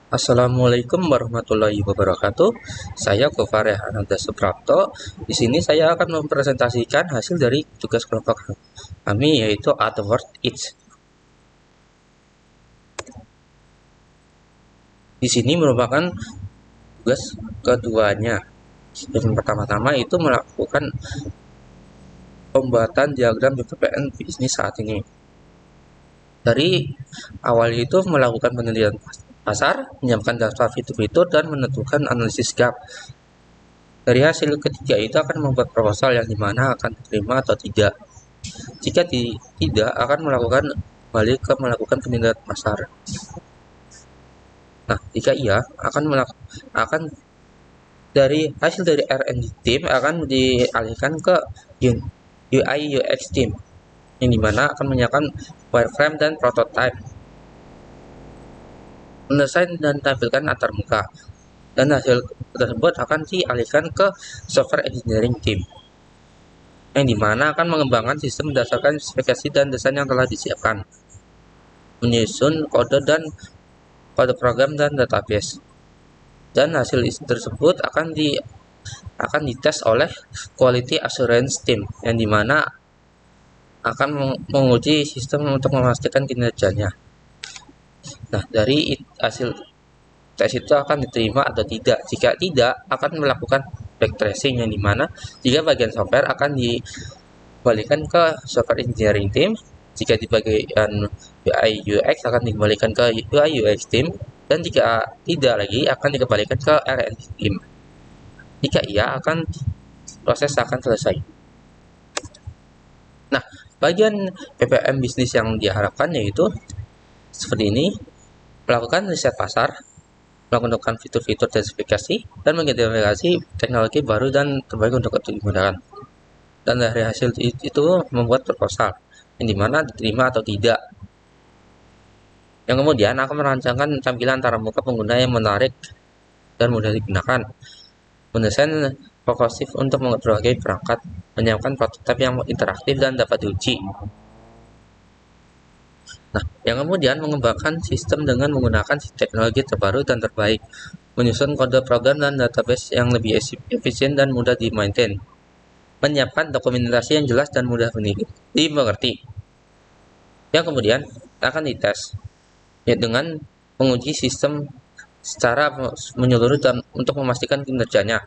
Assalamualaikum warahmatullahi wabarakatuh. Saya Gofar Ananda Suprapto. Di sini saya akan mempresentasikan hasil dari tugas kelompok kami yaitu At Word It. Di sini merupakan tugas keduanya. Yang pertama-tama itu melakukan pembuatan diagram BPPN bisnis saat ini. Dari awal itu melakukan penelitian pasar, menyiapkan daftar fitur-fitur, dan menentukan analisis gap. Dari hasil ketiga itu akan membuat proposal yang dimana akan diterima atau tidak. Jika tidak, akan melakukan penelitian pasar. Nah, jika iya, akan dari hasil dari R&D team akan dialihkan ke UI UX team, yang dimana akan menyiapkan wireframe dan prototype, mendesain dan tampilkan antarmuka, dan hasil tersebut akan dialihkan ke software engineering team, yang dimana akan mengembangkan sistem berdasarkan spesifikasi dan desain yang telah disiapkan, menyusun kode program dan database, dan hasil tersebut akan dites oleh quality assurance team, yang dimana akan menguji sistem untuk memastikan kinerjanya. Nah, dari hasil tes itu akan diterima atau tidak. Jika tidak, akan melakukan backtracing, yang dimana jika bagian software akan dikembalikan ke software engineering team, jika di bagian UI UX akan dikembalikan ke UI UX team, dan jika tidak lagi akan dikembalikan ke R&D team. Jika iya, proses akan selesai. Nah, bagian PPM bisnis yang diharapkan yaitu seperti ini: melakukan riset pasar, melakukan fitur-fitur dan spesifikasi, dan mengidentifikasi teknologi baru dan terbaik untuk digunakan. Dan dari hasil itu membuat proposal, yang dimana diterima atau tidak. Yang kemudian akan merancangkan tampilan antarmuka pengguna yang menarik dan mudah digunakan, mendesain progresif untuk berbagai perangkat, menyiapkan prototipe yang interaktif dan dapat diuji. Nah, yang kemudian mengembangkan sistem dengan menggunakan teknologi terbaru dan terbaik, menyusun kode program dan database yang lebih efisien dan mudah di-maintain, menyiapkan dokumentasi yang jelas dan mudah dimengerti. Yang kemudian akan dites, ya, dengan menguji sistem secara menyeluruh dan untuk memastikan kinerjanya,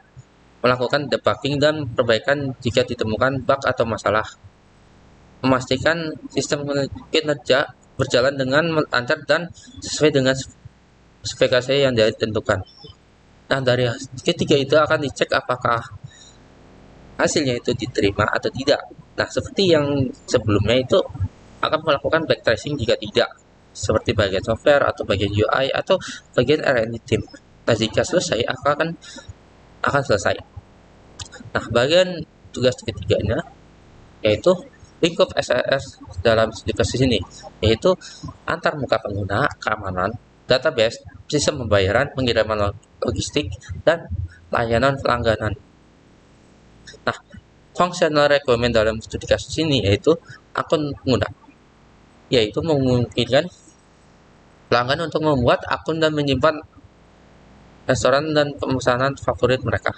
melakukan debugging dan perbaikan jika ditemukan bug atau masalah, memastikan sistem kinerja berjalan dengan lancar dan sesuai dengan spesifikasi yang ditentukan. Nah, dari ketiga itu akan dicek apakah hasilnya itu diterima atau tidak. Nah, seperti yang sebelumnya itu akan melakukan backtracing jika tidak, seperti bagian software atau bagian UI atau bagian R&D team. Nah, jika selesai akan selesai. Nah, bagian tugas ketiganya yaitu lingkup SRS dalam aplikasi ini, yaitu antarmuka pengguna, keamanan, database, sistem pembayaran, pengiriman logistik, dan layanan pelangganan. Nah, functional requirement dalam studi kasus ini yaitu akun pengguna, yaitu memungkinkan pelanggan untuk membuat akun dan menyimpan restoran dan pemesanan favorit mereka,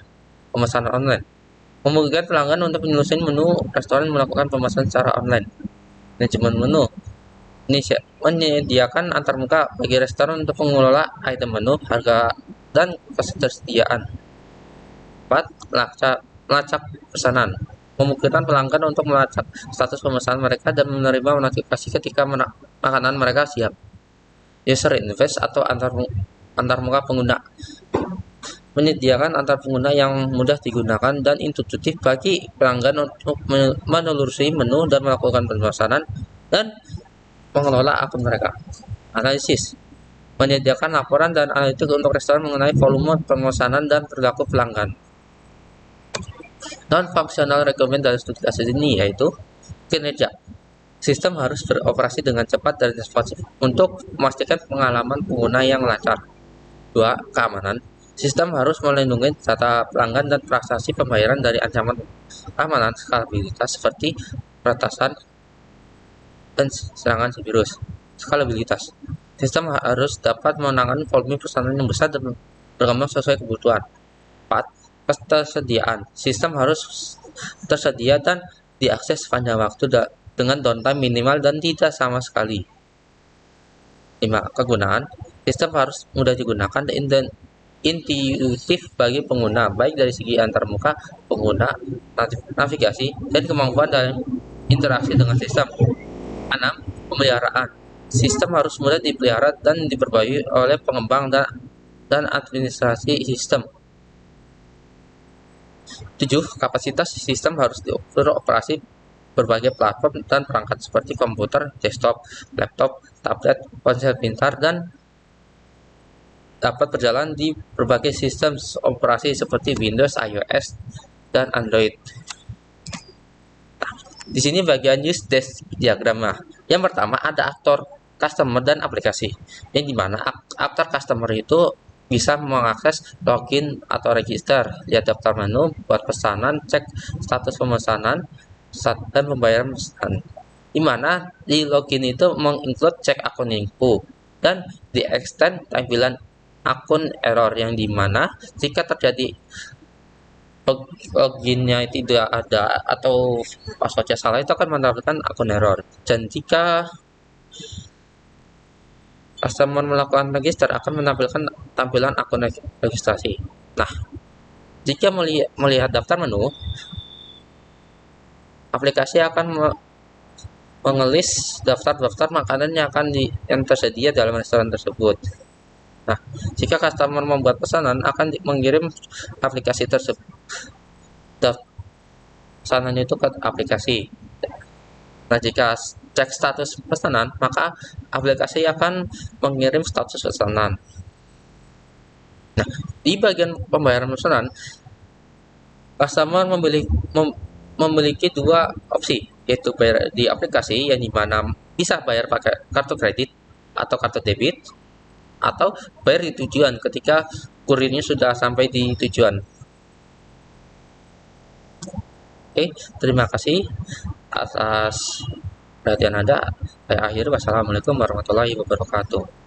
pemesanan online. Memungkinkan pelanggan untuk menyelesaikan menu restoran melakukan pemesanan secara online. Manajemen menu ini menyediakan antarmuka bagi restoran untuk mengelola item menu, harga, dan ketersediaan. 4. Melacak pesanan. Memungkinkan pelanggan untuk melacak status pemesanan mereka dan menerima notifikasi ketika makanan mereka siap. User interface atau antarmuka pengguna, menyediakan antar pengguna yang mudah digunakan dan intuitif bagi pelanggan untuk menelusuri menu dan melakukan pemesanan dan mengelola akun mereka. Analisis, menyediakan laporan dan analitik untuk restoran mengenai volume pemesanan dan perilaku pelanggan. Non-functional requirement dari studi kasus ini yaitu kinerja. Sistem harus beroperasi dengan cepat dan responsif untuk memastikan pengalaman pengguna yang lancar. 2. Keamanan. Sistem harus melindungi data pelanggan dan transaksi pembayaran dari ancaman keamanan skalabilitas seperti peretasan dan serangan virus. Skalabilitas. Sistem harus dapat menangani volume pesanan yang besar dan berkembang sesuai kebutuhan. 4. Ketersediaan. Sistem harus tersedia dan diakses sepanjang waktu dengan downtime minimal dan tidak sama sekali. 5. Kegunaan. Sistem harus mudah digunakan dan intuitif bagi pengguna, baik dari segi antarmuka pengguna, navigasi, dan kemampuan dalam interaksi dengan sistem. 6. Pemeliharaan. Sistem harus mudah dipelihara dan diperbaiki oleh pengembang dan administrasi sistem. 7. Kapasitas sistem harus beroperasi berbagai platform dan perangkat seperti komputer, desktop, laptop, tablet, ponsel pintar, dan dapat berjalan di berbagai sistem operasi seperti Windows, iOS, dan Android. Di sini bagian use case diagramnya. Yang pertama ada aktor customer dan aplikasi, yang dimana aktor customer itu bisa mengakses login atau register, lihat daftar menu, buat pesanan, cek status pemesanan, dan pembayaran pesanan. Dimana di login itu menginclude cek akun info dan di extend tampilan akun error, yang dimana jika terjadi loginnya tidak ada atau passwordnya salah, itu akan menampilkan akun error. Dan jika customer melakukan register, akan menampilkan tampilan akun registrasi. Nah, jika melihat daftar menu, aplikasi akan mengelis daftar-daftar makanan yang tersedia dalam restoran tersebut. Nah, jika customer membuat pesanan, akan mengirim aplikasi tersebut pesanan itu ke aplikasi. Nah, jika cek status pesanan, maka aplikasi akan mengirim status pesanan. Nah, di bagian pembayaran pesanan, customer memiliki dua opsi, yaitu bayar di aplikasi, yang dimana bisa bayar pakai kartu kredit atau kartu debit, atau bayar di tujuan ketika kurirnya sudah sampai di tujuan. Oke, terima kasih atas perhatian Anda. Saya akhiri. Wassalamualaikum warahmatullahi wabarakatuh.